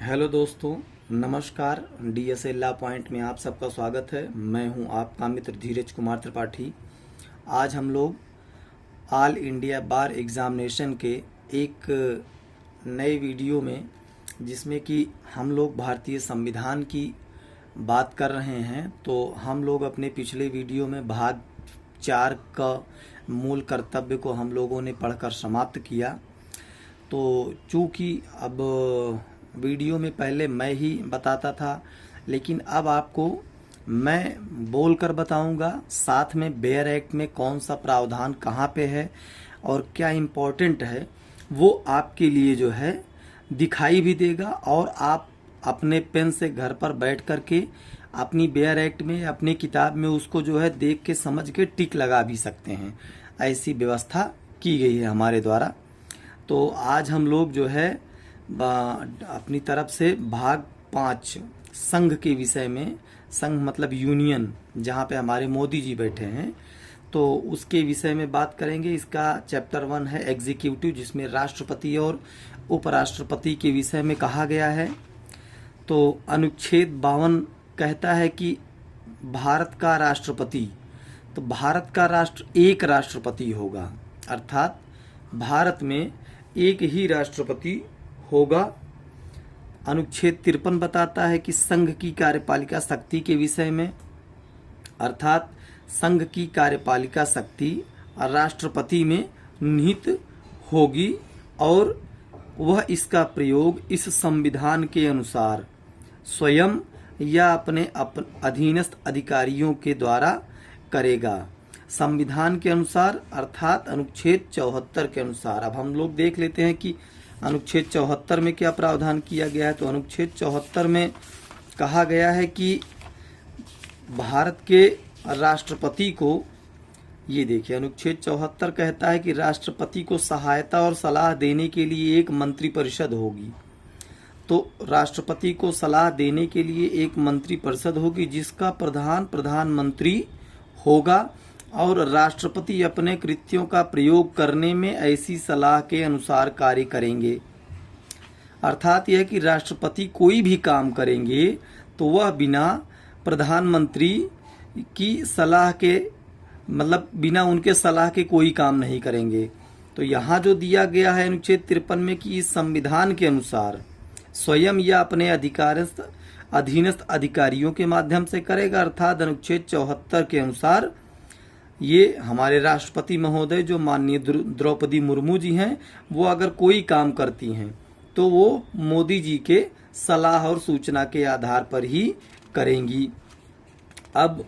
Hello दोस्तों, नमस्कार। DSL law point में आप सबका स्वागत है। मैं हूं आपका मित्र धीरज कुमार त्रिपाठी। आज हम लोग ऑल इंडिया बार एग्ज़ामिनेशन के एक नए वीडियो में, जिसमें कि हम लोग भारतीय संविधान की बात कर रहे हैं, तो हम लोग अपने पिछले वीडियो में भाग 4 का मूल कर्तव्य को हम लोगों ने पढ़कर समाप्त किया। तो चूँकि अब वीडियो में पहले मैं ही बताता था, लेकिन अब आपको मैं बोलकर बताऊंगा, साथ में बेयर एक्ट में कौन सा प्रावधान कहाँ पे है और क्या इम्पोर्टेंट है, वो आपके लिए जो है दिखाई भी देगा। और आप अपने पेन से घर पर बैठ कर के अपनी बेयर एक्ट में, अपनी किताब में उसको जो है देख के समझ के टिक लगा भी सकते हैं। ऐसी व्यवस्था की गई है हमारे द्वारा। तो आज हम लोग जो है अपनी तरफ से भाग 5 संघ के विषय में, संघ मतलब यूनियन, जहाँ पे हमारे मोदी जी बैठे हैं, तो उसके विषय में बात करेंगे। इसका चैप्टर 1 है एग्जीक्यूटिव, जिसमें राष्ट्रपति और उपराष्ट्रपति के विषय में कहा गया है। तो अनुच्छेद 52 कहता है कि भारत का राष्ट्रपति, तो भारत का राष्ट्र एक राष्ट्रपति होगा, अर्थात भारत में एक ही राष्ट्रपति होगा। अनुच्छेद 53 बताता है कि संघ की कार्यपालिका शक्ति के विषय में, अर्थात संघ की कार्यपालिका शक्ति राष्ट्रपति में निहित होगी और वह इसका प्रयोग इस संविधान के अनुसार स्वयं या अपने अधीनस्थ अधिकारियों के द्वारा करेगा। संविधान के अनुसार, अर्थात अनुच्छेद 74 के अनुसार। अब हम लोग देख लेते हैं कि अनुच्छेद 74 में क्या प्रावधान किया गया है। तो अनुच्छेद 74 में कहा गया है कि भारत के राष्ट्रपति को, ये देखिए अनुच्छेद 74 कहता है कि राष्ट्रपति को सहायता और सलाह देने के लिए एक मंत्रिपरिषद होगी। तो राष्ट्रपति को सलाह देने के लिए एक मंत्रिपरिषद होगी, जिसका प्रधान प्रधानमंत्री होगा और राष्ट्रपति अपने कृत्यों का प्रयोग करने में ऐसी सलाह के अनुसार कार्य करेंगे। अर्थात यह कि राष्ट्रपति कोई भी काम करेंगे तो वह बिना प्रधानमंत्री की सलाह के, मतलब बिना उनके सलाह के कोई काम नहीं करेंगे। तो यहाँ जो दिया गया है अनुच्छेद 53 में कि इस संविधान के अनुसार स्वयं या अपने अधीनस्थ अधिकारियों के माध्यम से करेगा, अर्थात अनुच्छेद 74 के अनुसार ये हमारे राष्ट्रपति महोदय जो माननीय द्रौपदी मुर्मू जी हैं, वो अगर कोई काम करती हैं तो वो मोदी जी के सलाह और सूचना के आधार पर ही करेंगी। अब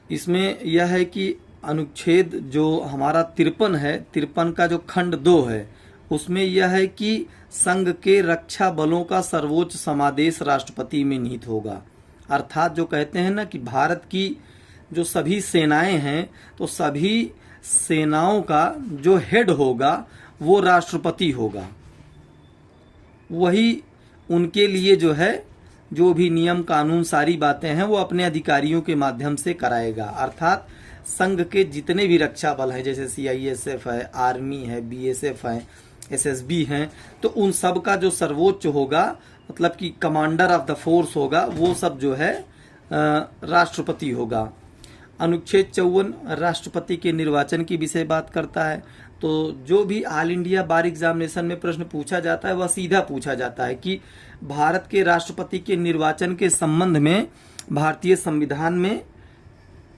इसमें यह है कि अनुच्छेद जो हमारा 53 है, 53 का जो खंड 2 है, उसमें यह है कि संघ के रक्षा बलों का सर्वोच्च समादेश राष्ट्रपति में निहित होगा। अर्थात जो कहते हैं ना कि भारत की जो सभी सेनाएं हैं, तो सभी सेनाओं का जो हेड होगा वो राष्ट्रपति होगा। वही उनके लिए जो है, जो भी नियम कानून सारी बातें हैं, वो अपने अधिकारियों के माध्यम से कराएगा। अर्थात संघ के जितने भी रक्षा बल हैं, जैसे CISF है, आर्मी है, BSF है, SSB हैं, तो उन सब का जो सर्वोच्च होगा, मतलब कि कमांडर ऑफ द फोर्स होगा, वो सब जो है राष्ट्रपति होगा। अनुच्छेद 54 राष्ट्रपति के निर्वाचन की विषय बात करता है। तो जो भी ऑल इंडिया बार एग्जामिनेशन में प्रश्न पूछा जाता है, वह सीधा पूछा जाता है कि भारत के राष्ट्रपति के निर्वाचन के संबंध में भारतीय संविधान में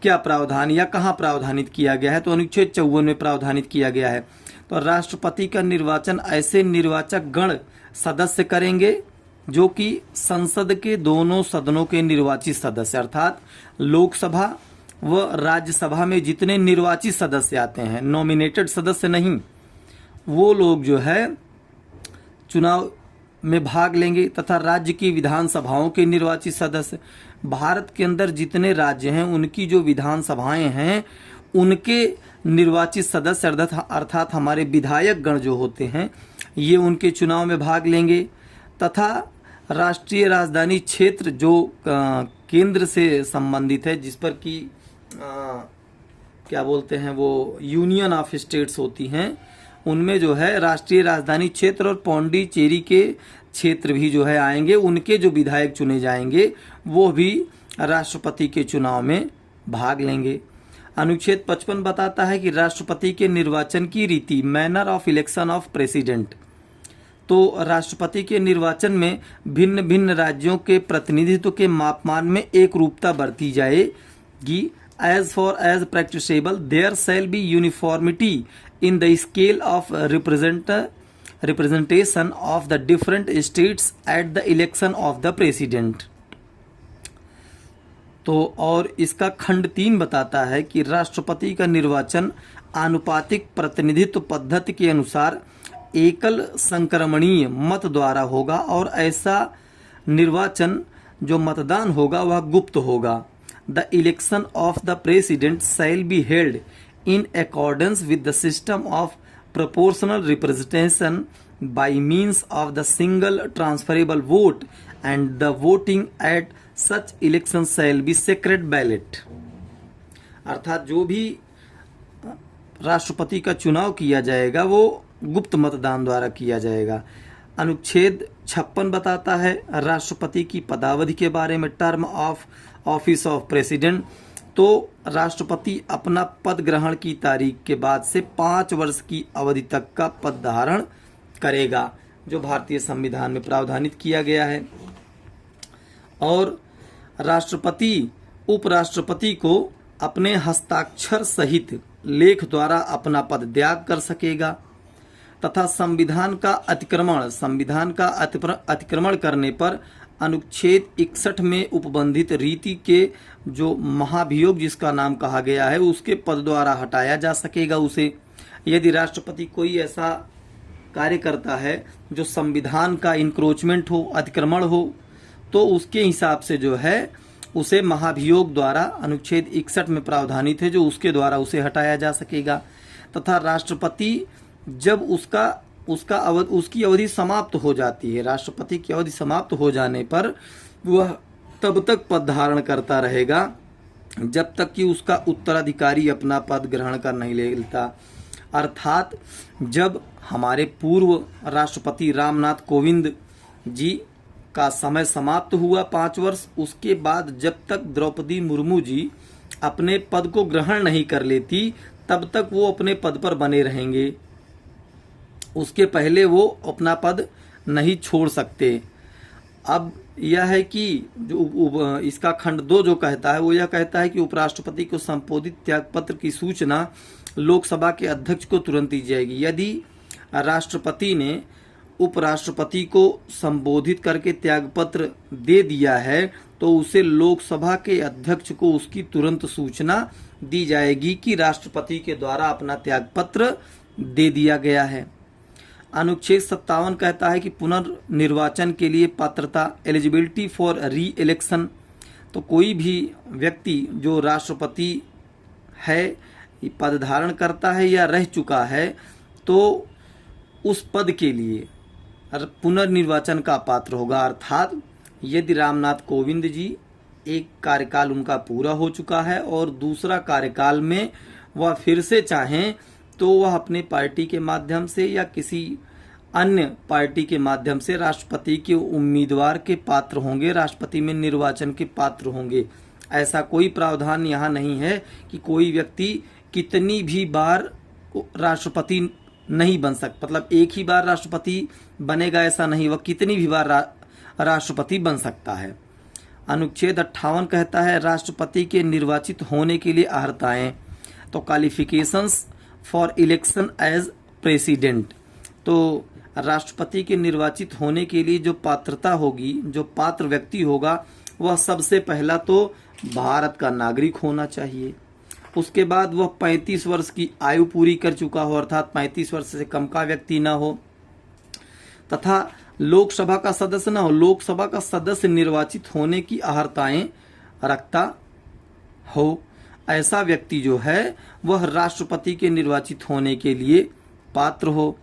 क्या प्रावधान या कहाँ प्रावधानित किया गया है। तो अनुच्छेद 54 में प्रावधानित किया गया है। तो राष्ट्रपति का निर्वाचन ऐसे निर्वाचक गण सदस्य करेंगे जो कि संसद के दोनों सदनों के निर्वाचित सदस्य, अर्थात लोकसभा व राज्यसभा में जितने निर्वाचित सदस्य आते हैं, नॉमिनेटेड सदस्य नहीं, वो लोग जो है चुनाव में भाग लेंगे। तथा राज्य की विधानसभाओं के निर्वाचित सदस्य, भारत के अंदर जितने राज्य हैं उनकी जो विधानसभाएं हैं, उनके निर्वाचित सदस्य अर्थात हमारे विधायक गण जो होते हैं, ये उनके चुनाव में भाग लेंगे। तथा राष्ट्रीय राजधानी क्षेत्र जो केंद्र से संबंधित है, जिस पर कि क्या बोलते हैं, वो यूनियन ऑफ स्टेट्स होती हैं, उनमें जो है राष्ट्रीय राजधानी क्षेत्र और पौंडीचेरी के क्षेत्र भी जो है आएंगे, उनके जो विधायक चुने जाएंगे वो भी राष्ट्रपति के चुनाव में भाग लेंगे। अनुच्छेद 55 बताता है कि राष्ट्रपति के निर्वाचन की रीति, manner of election of president. तो राष्ट्रपति के निर्वाचन में भिन्न भिन्न राज्यों के प्रतिनिधित्व के मापमान में एक रूपता बरती जाएगी। As far as practicable there shall be uniformity in the scale of representation of the different states at the election of the president. तो और इसका खंड 3 बताता है कि राष्ट्रपति का निर्वाचन आनुपातिक प्रतिनिधित्व पद्धति के अनुसार एकल संक्रमणीय मत द्वारा होगा और ऐसा निर्वाचन जो मतदान होगा वह गुप्त होगा। The election of the president shall be held in accordance with the system of proportional representation by means of the single transferable vote and the voting at such election shall be secret ballot। अर्थात जो भी राष्ट्रपति का चुनाव किया जाएगा वो गुप्त मतदान द्वारा किया जाएगा। अनुच्छेद 56 बताता है राष्ट्रपति की पदावधि के बारे में, term of office of president. तो राष्ट्रपति अपना पद ग्रहण की तारीख के बाद से 5 वर्ष की अवधि तक का पद धारण करेगा, जो भारतीय संविधान में प्रावधानित किया गया है। और राष्ट्रपति उपराष्ट्रपति को अपने हस्ताक्षर सहित लेख द्वारा अपना पद त्याग कर सकेगा तथा संविधान का अतिक्रमण करने पर अनुच्छेद 61 में उपबंधित रीति के जो महाभियोग जिसका नाम कहा गया है उसके पद द्वारा हटाया जा सकेगा उसे। यदि राष्ट्रपति कोई ऐसा कार्य करता है जो संविधान का इंक्रोचमेंट हो, अतिक्रमण हो, तो उसके हिसाब से जो है उसे महाभियोग द्वारा अनुच्छेद 61 में प्रावधानित है जो उसके द्वारा उसे हटाया जा सकेगा। तथा राष्ट्रपति जब उसकी अवधि समाप्त हो जाती है, राष्ट्रपति की अवधि समाप्त हो जाने पर वह तब तक पद धारण करता रहेगा जब तक कि उसका उत्तराधिकारी अपना पद ग्रहण कर नहीं लेता। अर्थात जब हमारे पूर्व राष्ट्रपति रामनाथ कोविंद जी का समय समाप्त हुआ 5 वर्ष, उसके बाद जब तक द्रौपदी मुर्मू जी अपने पद को ग्रहण नहीं कर लेती तब तक वो अपने पद पर बने रहेंगे, उसके पहले वो अपना पद नहीं छोड़ सकते। अब यह है कि जो इसका खंड 2 जो कहता है वो यह कहता है कि उपराष्ट्रपति को संबोधित त्यागपत्र की सूचना लोकसभा के अध्यक्ष को तुरंत दी जाएगी। यदि राष्ट्रपति ने उपराष्ट्रपति को संबोधित करके त्यागपत्र दे दिया है तो उसे लोकसभा के अध्यक्ष को उसकी तुरंत सूचना दी जाएगी कि राष्ट्रपति के द्वारा अपना त्यागपत्र दे दिया गया है। अनुच्छेद 57 कहता है कि पुनर्निर्वाचन के लिए पात्रता, एलिजिबिलिटी फॉर री इलेक्शन। तो कोई भी व्यक्ति जो राष्ट्रपति है, पद धारण करता है या रह चुका है, तो उस पद के लिए पुनर्निर्वाचन का पात्र होगा। अर्थात यदि रामनाथ कोविंद जी एक कार्यकाल उनका पूरा हो चुका है और दूसरा कार्यकाल में वह फिर से चाहें तो वह अपने पार्टी के माध्यम से या किसी अन्य पार्टी के माध्यम से राष्ट्रपति के उम्मीदवार के पात्र होंगे, राष्ट्रपति में निर्वाचन के पात्र होंगे। ऐसा कोई प्रावधान यहाँ नहीं है कि कोई व्यक्ति कितनी भी बार राष्ट्रपति नहीं बन सकता, मतलब एक ही बार राष्ट्रपति बनेगा ऐसा नहीं, वह कितनी भी बार राष्ट्रपति बन सकता है। अनुच्छेद 58 कहता है राष्ट्रपति के निर्वाचित होने के लिए अर्हताएं। तो qualifications for election as president, तो राष्ट्रपति के निर्वाचित होने के लिए जो पात्रता होगी, जो पात्र व्यक्ति होगा, वह सबसे पहला तो भारत का नागरिक होना चाहिए। उसके बाद वह 35 वर्ष की आयु पूरी कर चुका हो, अर्थात 35 वर्ष से कम का व्यक्ति ना हो, तथा लोकसभा का सदस्य ना हो। लोकसभा का सदस्य निर्वाचित होने की अर्हताएं रखता हो, ऐसा व्यक्ति जो है वह राष्ट्रपति के निर्वाचित होने के लिए पात्र हो।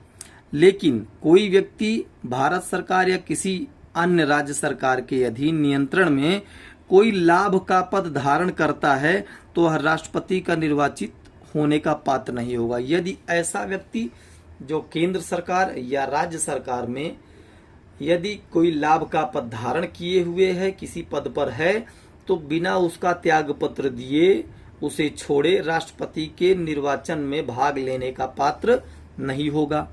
लेकिन कोई व्यक्ति भारत सरकार या किसी अन्य राज्य सरकार के अधीन नियंत्रण में कोई लाभ का पद धारण करता है तो वह राष्ट्रपति का निर्वाचित होने का पात्र नहीं होगा। यदि ऐसा व्यक्ति जो केंद्र सरकार या राज्य सरकार में यदि कोई लाभ का पद धारण किए हुए है, किसी पद पर है, तो बिना उसका त्याग पत्र दिए उसे छोड़े राष्ट्रपति के निर्वाचन में भाग लेने का पात्र नहीं होगा।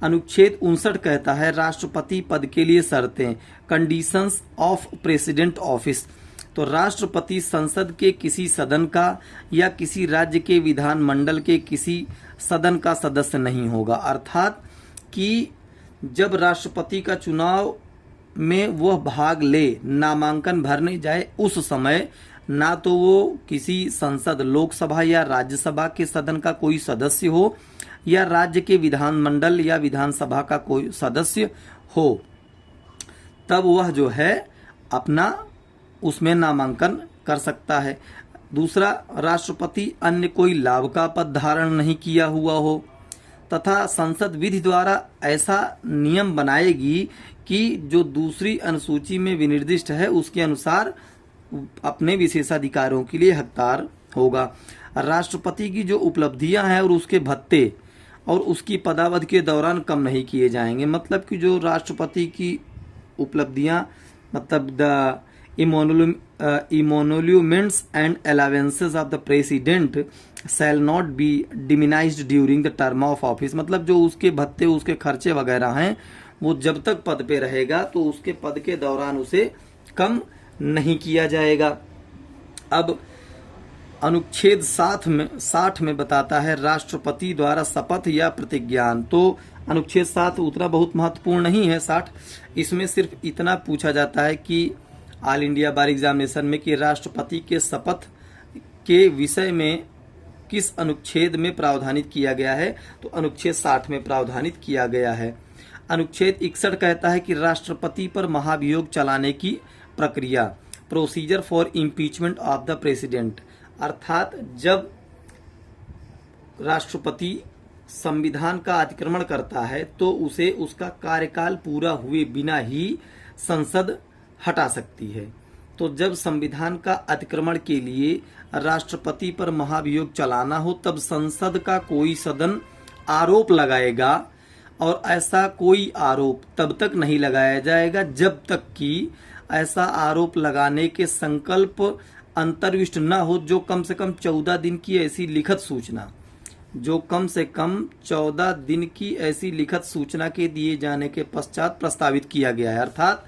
अनुच्छेद 59 कहता है राष्ट्रपति पद के लिए शर्तें, कंडीशंस ऑफ प्रेसिडेंट ऑफिस। तो राष्ट्रपति संसद के किसी सदन का या किसी राज्य के विधानमंडल के किसी सदन का सदस्य नहीं होगा। अर्थात कि जब राष्ट्रपति का चुनाव में वह भाग ले, नामांकन भरने जाए, उस समय ना तो वो किसी संसद, लोकसभा या राज्यसभा के सदन का कोई सदस्य हो या राज्य के विधानमंडल या विधानसभा का कोई सदस्य हो, तब वह जो है अपना उसमें नामांकन कर सकता है। दूसरा, राष्ट्रपति अन्य कोई लाभ का पद धारण नहीं किया हुआ हो तथा संसद विधि द्वारा ऐसा नियम बनाएगी कि जो दूसरी अनुसूची में विनिर्दिष्ट है उसके अनुसार अपने विशेषाधिकारों के लिए हकदार होगा। राष्ट्रपति की जो उपलब्धियां हैं और उसके भत्ते और उसकी पदावधि के दौरान कम नहीं किए जाएंगे। मतलब कि जो राष्ट्रपति की उपलब्धियां, मतलब the emoluments and allowances of the president shall not be diminished during the term of office। मतलब जो उसके भत्ते, उसके खर्चे वगैरह हैं, वो जब तक पद पे रहेगा तो उसके पद के दौरान उसे कम नहीं किया जाएगा। अब अनुच्छेद 60 में बताता है राष्ट्रपति द्वारा शपथ या प्रतिज्ञान। तो अनुच्छेद 7 उतना बहुत महत्वपूर्ण नहीं है 60, इसमें सिर्फ इतना पूछा जाता है कि ऑल इंडिया बार एग्जामिनेशन में कि राष्ट्रपति के शपथ के विषय में किस अनुच्छेद में प्रावधानित किया गया है, तो अनुच्छेद 60 में प्रावधानित किया गया है। अनुच्छेद 61 कहता है कि राष्ट्रपति पर महाभियोग चलाने की प्रक्रिया, procedure for impeachment of the president. अर्थात जब राष्ट्रपति संविधान का अतिक्रमण करता है तो उसे उसका कार्यकाल पूरा हुए बिना ही संसद हटा सकती है। तो जब संविधान का अतिक्रमण के लिए राष्ट्रपति पर महाभियोग चलाना हो, तब संसद का कोई सदन आरोप लगाएगा और ऐसा कोई आरोप तब तक नहीं लगाया जाएगा जब तक कि ऐसा आरोप लगाने के संकल्प अंतर्विष्ट न हो, जो कम से कम 14 दिन की ऐसी लिखित सूचना, जो कम से कम 14 दिन की ऐसी लिखित सूचना के दिए जाने के पश्चात प्रस्तावित किया गया है। अर्थात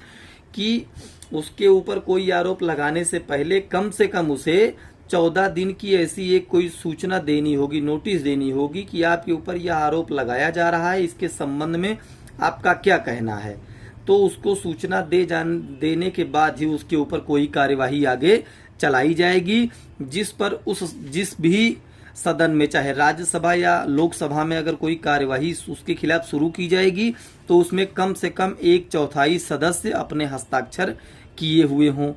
कि उसके ऊपर कोई आरोप लगाने से पहले कम से कम उसे 14 दिन की ऐसी एक कोई सूचना देनी होगी, नोटिस देनी होगी कि आपके ऊपर यह आरोप लगाया जा रहा है, इसके संबंध में आपका क्या कहना है। तो उसको सूचना देने के बाद ही उसके ऊपर कोई कार्यवाही आगे चलाई जाएगी, जिस भी सदन में, चाहे राज्यसभा या लोकसभा में अगर कोई कार्यवाही उसके खिलाफ शुरू की जाएगी तो उसमें कम से कम 1/4 सदस्य अपने हस्ताक्षर किए हुए हों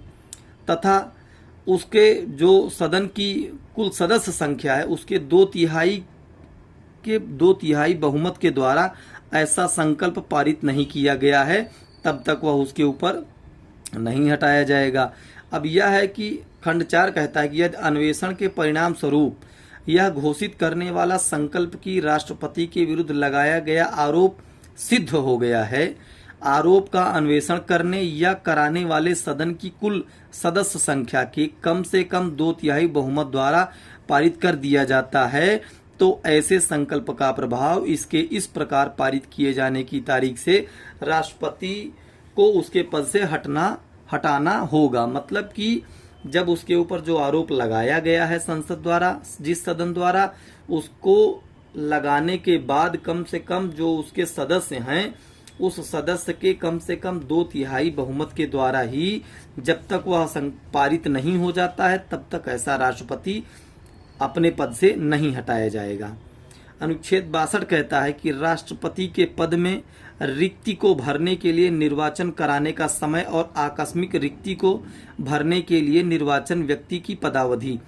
तथा उसके जो सदन की कुल सदस्य संख्या है उसके 2/3 बहुमत के द्वारा ऐसा संकल्प पारित नहीं किया गया है, तब तक वह उसके ऊपर नहीं हटाया जाएगा। अब यह है कि खंड 4 कहता है कि यदि अन्वेषण के परिणाम स्वरूप यह घोषित करने वाला संकल्प की राष्ट्रपति के विरुद्ध लगाया गया आरोप सिद्ध हो गया है, आरोप का अन्वेषण करने या कराने वाले सदन की कुल सदस्य संख्या के कम से कम 2/3 बहुमत द्वारा पारित कर दिया जाता है, तो ऐसे संकल्प का प्रभाव इसके इस प्रकार पारित किए जाने की तारीख से राष्ट्रपति को उसके पद से हटाना होगा। मतलब कि जब उसके ऊपर जो आरोप लगाया गया है संसद द्वारा, जिस सदन द्वारा, उसको लगाने के बाद कम से कम जो उसके सदस्य हैं उस सदस्य के कम से कम 2/3 बहुमत के द्वारा ही जब तक वह पारित नहीं हो जाता है तब तक ऐसा राष्ट्रपति अपने पद से नहीं हटाया जाएगा। अनुच्छेद 62 कहता है कि राष्ट्रपति के पद में रिक्ति को भरने के लिए निर्वाचन कराने का समय और आकस्मिक रिक्ति को भरने के लिए निर्वाचन व्यक्ति की पदावधि।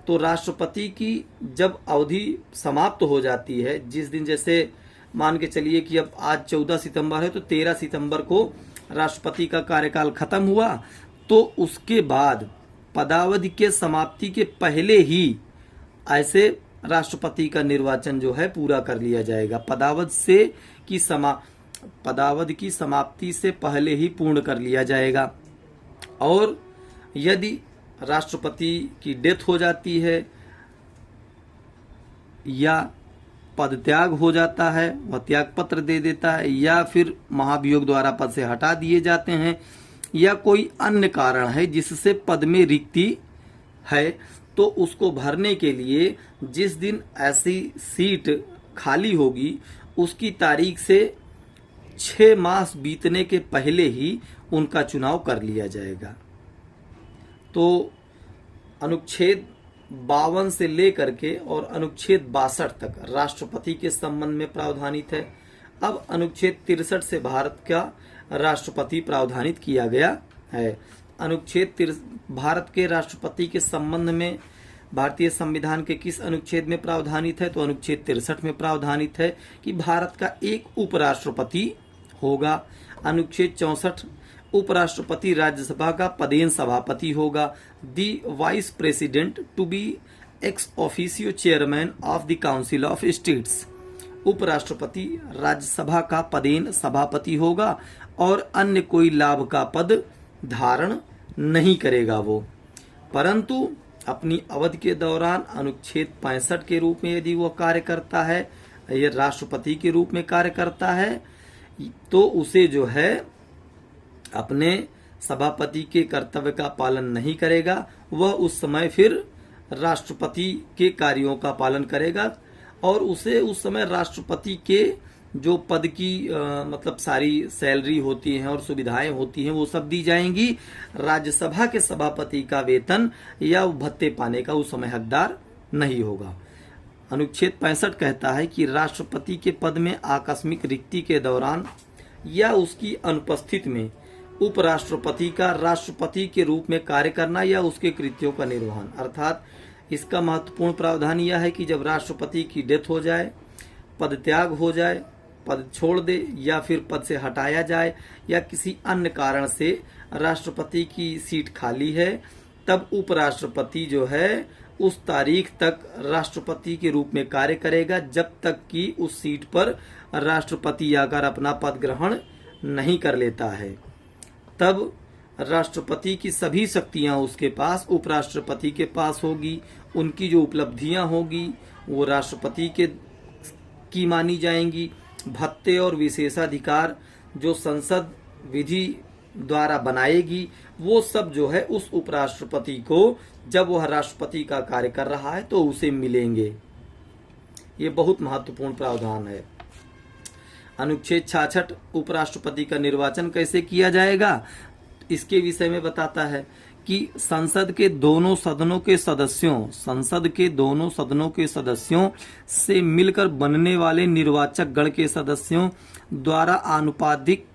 तो राष्ट्रपति की जब अवधि समाप्त हो जाती है, जिस दिन, जैसे मान के चलिए कि अब आज 14 सितंबर है तो 13 सितंबर को राष्ट्रपति का कार्यकाल खत्म हुआ, तो उसके बाद पदावधि के समाप्ति के पहले ही ऐसे राष्ट्रपति का निर्वाचन जो है पूरा कर लिया जाएगा। पदावधि से कि पदावधि की समाप्ति से पहले ही पूर्ण कर लिया जाएगा। और यदि राष्ट्रपति की डेथ हो जाती है या पद त्याग हो जाता है, वह त्याग पत्र दे देता है, या फिर महाभियोग द्वारा पद से हटा दिए जाते हैं, या कोई अन्य कारण है जिससे पद में रिक्ति है, तो उसको भरने के लिए जिस दिन ऐसी सीट खाली होगी उसकी तारीख से 6 मास बीतने के पहले ही उनका चुनाव कर लिया जाएगा। तो अनुच्छेद 52 से लेकर के और अनुच्छेद 62 तक राष्ट्रपति के संबंध में प्रावधानित है। अब अनुच्छेद 63 से भारत का राष्ट्रपति प्रावधानित किया गया है। भारत के राष्ट्रपति के संबंध में भारतीय संविधान के किस अनुच्छेद में प्रावधानित है? तो अनुच्छेद 63 में प्रावधानित है कि भारत का एक उपराष्ट्रपति होगा। अनुच्छेद 64, उपराष्ट्रपति राज्यसभा का पदेन सभापति होगा। The vice president to be ex officio chairman of the council of states. उपराष्ट्रपति राज्यसभा का पदेन सभापति होगा और अन्य कोई लाभ का पद धारण नहीं करेगा वो, परंतु अपनी अवधि के दौरान अनुच्छेद 65 के रूप में यदि वो कार्य करता है, ये राष्ट्रपति के रूप में कार्य करता है, तो उसे जो है अपने सभापति के कर्तव्य का पालन नहीं करेगा, वह उस समय फिर राष्ट्रपति के कार्यों का पालन करेगा और उसे उस समय राष्ट्रपति के जो पद की मतलब सारी सैलरी होती है और सुविधाएं होती हैं वो सब दी जाएंगी। राज्यसभा के सभापति का वेतन या भत्ते पाने का उस समय हकदार नहीं होगा। अनुच्छेद 65 कहता है कि राष्ट्रपति के पद में आकस्मिक रिक्ति के दौरान या उसकी अनुपस्थिति में उपराष्ट्रपति का राष्ट्रपति के रूप में कार्य करना या उसके कृत्यों का निर्वहन। अर्थात इसका महत्वपूर्ण प्रावधान यह है कि जब राष्ट्रपति की डेथ हो जाए, पद त्याग हो जाए, पद छोड़ दे या फिर पद से हटाया जाए या किसी अन्य कारण से राष्ट्रपति की सीट खाली है, तब उपराष्ट्रपति जो है उस तारीख तक राष्ट्रपति के रूप में कार्य करेगा जब तक कि उस सीट पर राष्ट्रपति आकर अपना पद ग्रहण नहीं कर लेता है। तब राष्ट्रपति की सभी शक्तियां उसके पास उपराष्ट्रपति के पास होगी। उनकी जो उपलब्धियां होगी वो राष्ट्रपति की मानी जाएंगी। भत्ते और विशेषाधिकार जो संसद विधि द्वारा बनाएगी वो सब जो है उस उपराष्ट्रपति को जब वह राष्ट्रपति का कार्य कर रहा है तो उसे मिलेंगे। ये बहुत महत्वपूर्ण प्रावधान है। अनुच्छेद 66 उपराष्ट्रपति का निर्वाचन कैसे किया जाएगा इसके विषय में बताता है कि संसद के दोनों सदनों के सदस्यों से मिलकर बनने वाले निर्वाचक गण के सदस्यों द्वारा आनुपातिक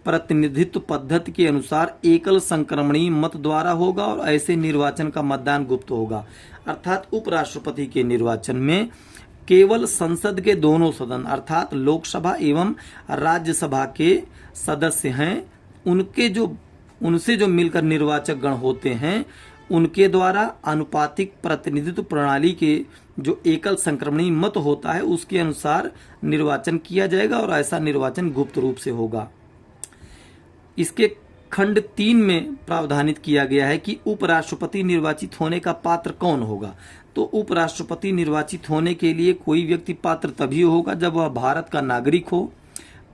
प्रतिनिधित्व पद्धति के अनुसार एकल संक्रमणीय मत द्वारा होगा और ऐसे निर्वाचन का मतदान गुप्त होगा। अर्थात उपराष्ट्रपति के निर्वाचन में केवल संसद के दोनों सदन अर्थात लोकसभा एवं राज्यसभा के सदस्य हैं, उनसे जो मिलकर निर्वाचक गण होते हैं उनके द्वारा आनुपातिक प्रतिनिधित्व प्रणाली के जो एकल संक्रमणीय मत होता है उसके अनुसार निर्वाचन किया जाएगा और ऐसा निर्वाचन गुप्त रूप से होगा। इसके खंड 3 में प्रावधानित किया गया है कि उपराष्ट्रपति निर्वाचित होने का पात्र कौन होगा। तो उपराष्ट्रपति निर्वाचित होने के लिए कोई व्यक्ति पात्र तभी होगा जब वह भारत का नागरिक हो,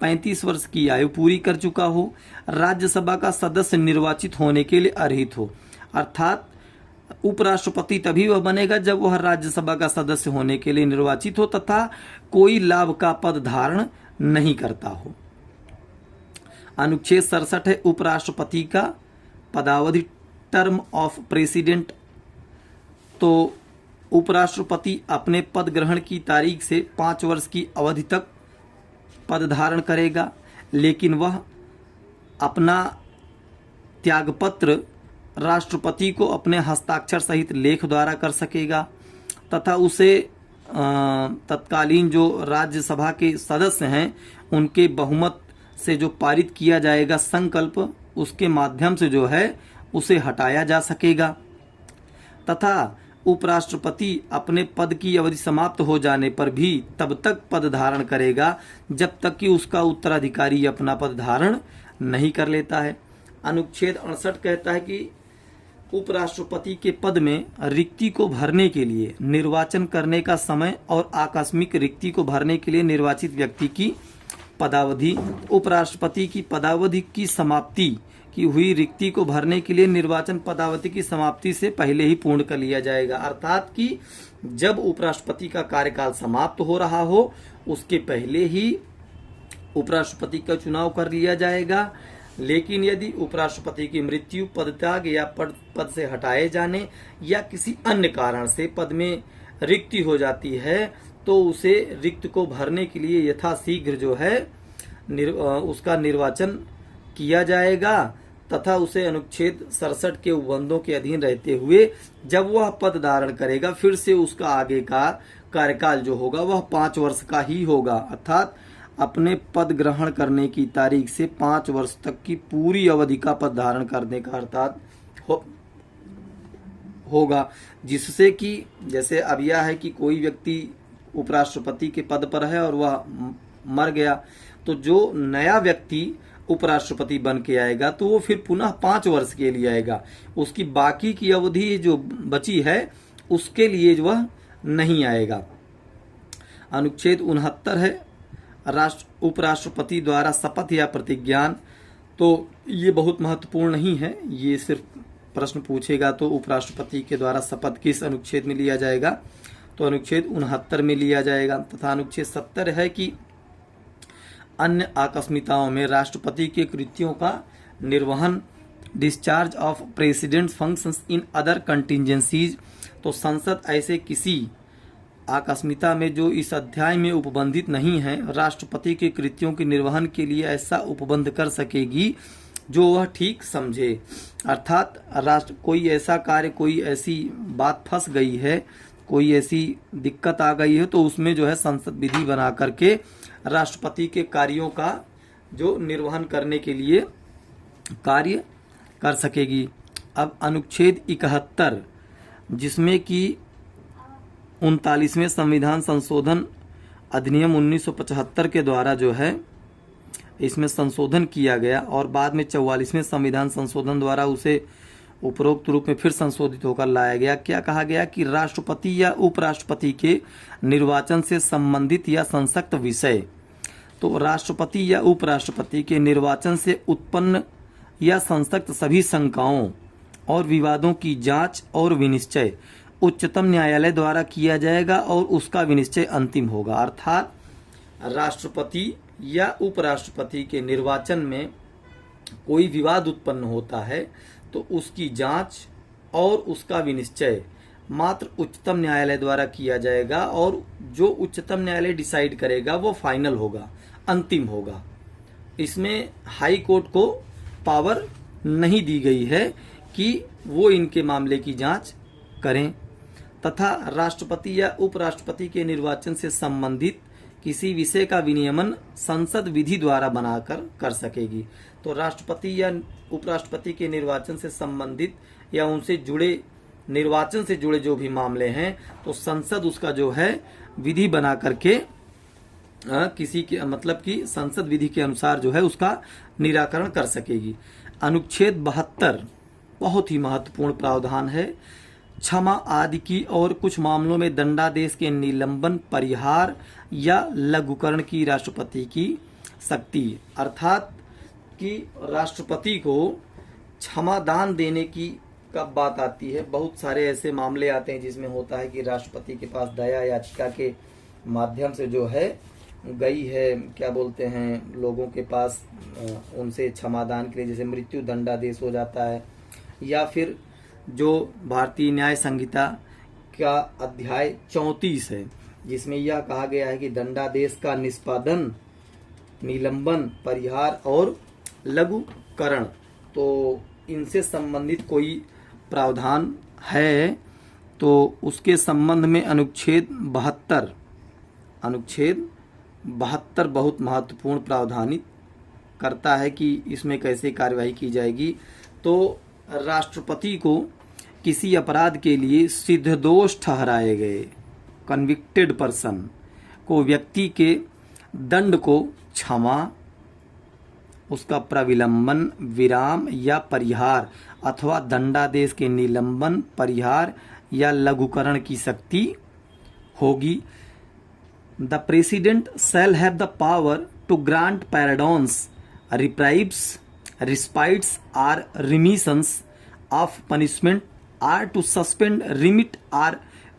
35 वर्ष की आयु पूरी कर चुका हो, राज्यसभा का सदस्य निर्वाचित होने के लिए अर्हित हो। अर्थात उपराष्ट्रपति तभी वह बनेगा जब वह राज्यसभा का सदस्य होने के लिए निर्वाचित हो तथा कोई लाभ का पद धारण नहीं करता हो। अनुच्छेद 67 है उपराष्ट्रपति का पदावधि टर्म ऑफ प्रेसिडेंट। तो उपराष्ट्रपति अपने पद ग्रहण की तारीख से 5 वर्ष की अवधि तक पद धारण करेगा, लेकिन वह अपना त्यागपत्र राष्ट्रपति को अपने हस्ताक्षर सहित लेख द्वारा कर सकेगा तथा उसे तत्कालीन जो राज्यसभा के सदस्य हैं उनके बहुमत से जो पारित किया जाएगा संकल्प, उसके माध्यम से जो है उसे हटाया जा सकेगा तथा उपराष्ट्रपति अपने पद की अवधि समाप्त हो जाने पर भी तब तक पद धारण करेगा जब तक कि उसका उत्तराधिकारी अपना पद धारण नहीं कर लेता है। अनुच्छेद 68 कहता है कि उपराष्ट्रपति के पद में रिक्ति को भरने के लिए निर्वाचन करने का समय और आकस्मिक रिक्ति को भरने के लिए निर्वाचित व्यक्ति की पदावधि, उपराष्ट्रपति की पदावधि की समाप्ति की हुई रिक्ति को भरने के लिए निर्वाचन पदावधि की समाप्ति से पहले ही पूर्ण कर लिया जाएगा। अर्थात कि जब उपराष्ट्रपति का कार्यकाल समाप्त हो रहा हो उसके पहले ही उपराष्ट्रपति का चुनाव कर लिया जाएगा। लेकिन यदि उपराष्ट्रपति की मृत्यु, पदत्याग या पद से हटाए जाने या किसी अन्य कारण से पद में रिक्ति हो जाती है तो उसे रिक्त को भरने के लिए यथाशीघ्र जो है उसका निर्वाचन किया जाएगा तथा उसे अनुच्छेद 67 के उपबंधों के अधीन रहते हुए जब वह पद धारण करेगा फिर से उसका आगे का कार्यकाल जो होगा वह 5 वर्ष का ही होगा। अर्थात अपने पद ग्रहण करने की तारीख से 5 वर्ष तक की पूरी अवधि का पद धारण करने का अर्थात होगा, जिससे कि जैसे अब यह है कि कोई व्यक्ति उपराष्ट्रपति के पद पर है और वह मर गया तो जो नया व्यक्ति उपराष्ट्रपति बन के आएगा तो वो फिर पुनः 5 वर्ष के लिए आएगा, उसकी बाकी की अवधि जो बची है उसके लिए वह नहीं आएगा। अनुच्छेद 69 है उपराष्ट्रपति द्वारा शपथ या प्रतिज्ञान। तो ये बहुत महत्वपूर्ण नहीं है, ये सिर्फ प्रश्न पूछेगा तो उपराष्ट्रपति के द्वारा शपथ किस अनुच्छेद में लिया जाएगा, तो अनुच्छेद 69 में लिया जाएगा। तथा अनुच्छेद 70 है कि अन्य आकस्मिकताओं में राष्ट्रपति के कृत्यों का निर्वहन, discharge of president functions in other contingencies. तो संसद ऐसे किसी आकस्मिकता में जो इस अध्याय में उपबंधित नहीं है राष्ट्रपति के कृत्यों के निर्वहन के लिए ऐसा उपबंध कर सकेगी जो वह ठीक समझे। अर्थात कोई ऐसा कार्य, कोई ऐसी बात फंस गई है, कोई ऐसी दिक्कत आ गई है तो उसमें जो है संसद विधि बना करके राष्ट्रपति के कार्यों का जो निर्वहन करने के लिए कार्य कर सकेगी। अब अनुच्छेद 71 जिसमें कि 39वें संविधान संशोधन अधिनियम 1975 के द्वारा जो है इसमें संशोधन किया गया और बाद में 44वें संविधान संशोधन द्वारा उसे उपरोक्त रूप में फिर संशोधित होकर लाया गया। क्या कहा गया कि राष्ट्रपति या उपराष्ट्रपति के निर्वाचन से संबंधित या संसक्त विषय, तो राष्ट्रपति या उपराष्ट्रपति के निर्वाचन से उत्पन्न या संसक्त सभी शंकाओं और विवादों की जांच और विनिश्चय उच्चतम न्यायालय द्वारा किया जाएगा और उसका विनिश्चय अंतिम होगा। अर्थात राष्ट्रपति या उपराष्ट्रपति के निर्वाचन में कोई विवाद उत्पन्न होता है तो उसकी जांच और उसका विनिश्चय मात्र उच्चतम न्यायालय द्वारा किया जाएगा और जो उच्चतम न्यायालय डिसाइड करेगा वो फाइनल होगा, अंतिम होगा। इसमें हाई कोर्ट को पावर नहीं दी गई है कि वो इनके मामले की जांच करें। तथा राष्ट्रपति या उपराष्ट्रपति के निर्वाचन से संबंधित किसी विषय का विनियमन संसद विधि द्वारा बनाकर कर सकेगी। तो राष्ट्रपति या उपराष्ट्रपति के निर्वाचन से संबंधित या उनसे जुड़े निर्वाचन से जुड़े जो भी मामले हैं तो संसद उसका जो है विधि बना करके किसी के मतलब कि संसद विधि के अनुसार जो है उसका निराकरण कर सकेगी। अनुच्छेद 72 बहुत ही महत्वपूर्ण प्रावधान है। क्षमा आदि की और कुछ मामलों में दंडादेश के निलंबन, परिहार या लघुकरण की राष्ट्रपति की शक्ति। अर्थात कि राष्ट्रपति को क्षमादान देने की कब बात आती है, बहुत सारे ऐसे मामले आते हैं जिसमें होता है कि राष्ट्रपति के पास दया याचिका के माध्यम से जो है गई है, क्या बोलते हैं, लोगों के पास उनसे क्षमादान के लिए, जैसे मृत्यु दंडादेश हो जाता है, या फिर जो भारतीय न्याय संहिता का अध्याय 34 है जिसमें यह कहा गया है कि दंडादेश का निष्पादन, निलंबन, परिहार और लघुकरण, तो इनसे संबंधित कोई प्रावधान है तो उसके संबंध में अनुच्छेद 72 बहुत महत्वपूर्ण प्रावधानित करता है कि इसमें कैसे कार्यवाही की जाएगी। तो राष्ट्रपति को किसी अपराध के लिए सिद्धदोष ठहराए गए कन्विक्टेड पर्सन को व्यक्ति के दंड को क्षमा, उसका प्रविलंबन, विराम या परिहार अथवा दंडादेश के निलंबन, परिहार या लघुकरण की शक्ति होगी। The president shall have the power to grant pardons, reprieves, respites or remissions of punishment or to suspend, remit or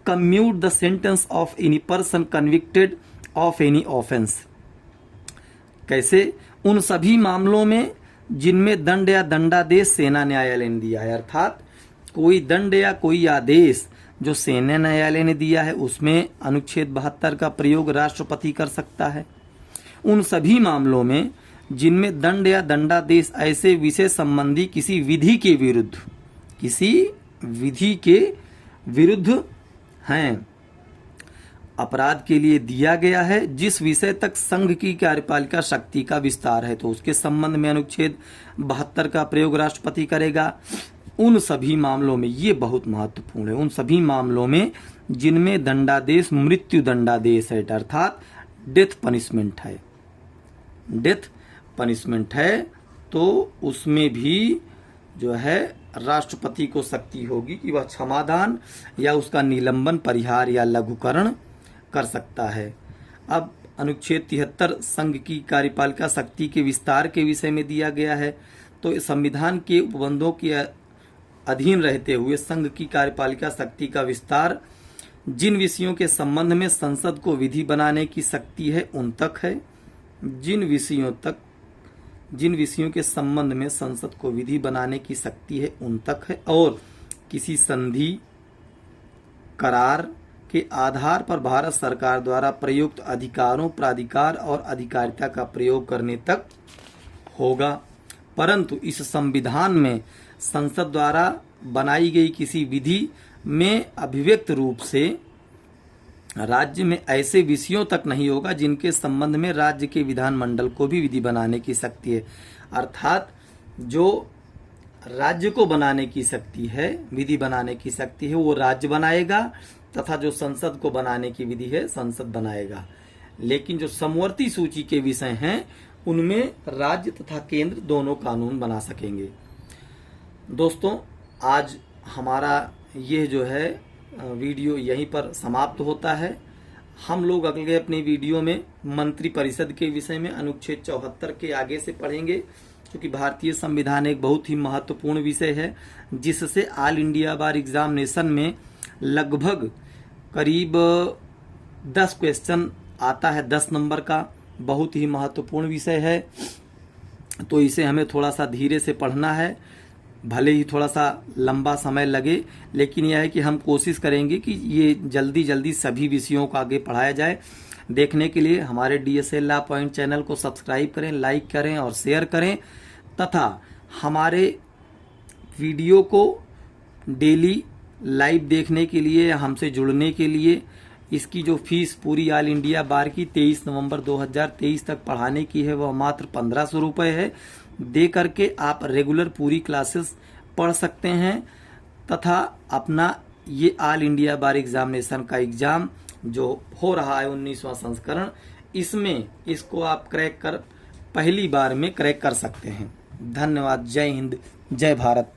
commute the sentence of any person convicted of any offence. कैसे? उन सभी मामलों में जिनमें दंड या दंडादेश सेना न्यायालय ने दिया है, अर्थात कोई दंड या कोई आदेश जो सेना न्यायालय ने दिया है उसमें अनुच्छेद 72 का प्रयोग राष्ट्रपति कर सकता है। उन सभी मामलों में जिनमें दंड या दंडादेश ऐसे विषय संबंधी किसी विधि के विरुद्ध हैं, अपराध के लिए दिया गया है, जिस विषय तक संघ की कार्यपालिका शक्ति का विस्तार है, तो उसके संबंध में अनुच्छेद 72 का प्रयोग राष्ट्रपति करेगा। उन सभी मामलों में, ये बहुत महत्वपूर्ण है, उन सभी मामलों में जिनमें दंडादेश मृत्यु दंडादेश है, अर्थात डेथ पनिशमेंट है, तो उसमें भी जो है राष्ट्रपति को शक्ति होगी कि वह क्षमादान या उसका निलंबन, परिहार या लघुकरण कर सकता है। अब अनुच्छेद 73 संघ की कार्यपालिका शक्ति के विस्तार के विषय में दिया गया है। तो संविधान के उपबंधों के अधीन रहते हुए संघ की कार्यपालिका शक्ति का विस्तार जिन विषयों के संबंध में संसद को विधि बनाने की शक्ति है उन तक है, जिन विषयों के संबंध में संसद को विधि बनाने की शक्ति है उन तक है, और किसी संधि, करार के आधार पर भारत सरकार द्वारा प्रयुक्त अधिकारों, प्राधिकार और अधिकारिता का प्रयोग करने तक होगा। परंतु इस संविधान में संसद द्वारा बनाई गई किसी विधि में अभिव्यक्त रूप से राज्य में ऐसे विषयों तक नहीं होगा जिनके संबंध में राज्य के विधानमंडल को भी विधि बनाने की शक्ति है। अर्थात जो राज्य को बनाने की शक्ति है, विधि बनाने की शक्ति है, वो राज्य बनाएगा, तथा जो संसद को बनाने की विधि है संसद बनाएगा। लेकिन जो समवर्ती सूची के विषय हैं उनमें राज्य तथा केंद्र दोनों कानून बना सकेंगे। दोस्तों, आज हमारा ये जो है वीडियो यहीं पर समाप्त होता है। हम लोग अगले अपने वीडियो में मंत्री परिषद के विषय में अनुच्छेद 74 के आगे से पढ़ेंगे, क्योंकि भारतीय संविधान एक बहुत ही महत्वपूर्ण विषय है जिससे ऑल इंडिया बार एग्जामिनेशन में लगभग करीब 10 क्वेश्चन आता है, 10 नंबर का। बहुत ही महत्वपूर्ण विषय है, तो इसे हमें थोड़ा सा धीरे से पढ़ना है, भले ही थोड़ा सा लंबा समय लगे, लेकिन यह है कि हम कोशिश करेंगे कि ये जल्दी सभी विषयों को आगे पढ़ाया जाए। देखने के लिए हमारे DSA लॉ पॉइंट चैनल को सब्सक्राइब करें, लाइक करें और शेयर करें, तथा हमारे वीडियो को डेली लाइव देखने के लिए, हमसे जुड़ने के लिए इसकी जो फीस पूरी ऑल इंडिया बार की 23 नवंबर 2023 तक पढ़ाने की है वह मात्र 1500 रुपये है। दे करके आप रेगुलर पूरी क्लासेस पढ़ सकते हैं, तथा अपना ये ऑल इंडिया बार एग्जामिनेशन का एग्जाम जो हो रहा है 19वां संस्करण, इसको आप क्रैक कर पहली बार में क्रैक कर सकते हैं। धन्यवाद। जय हिंद, जय भारत।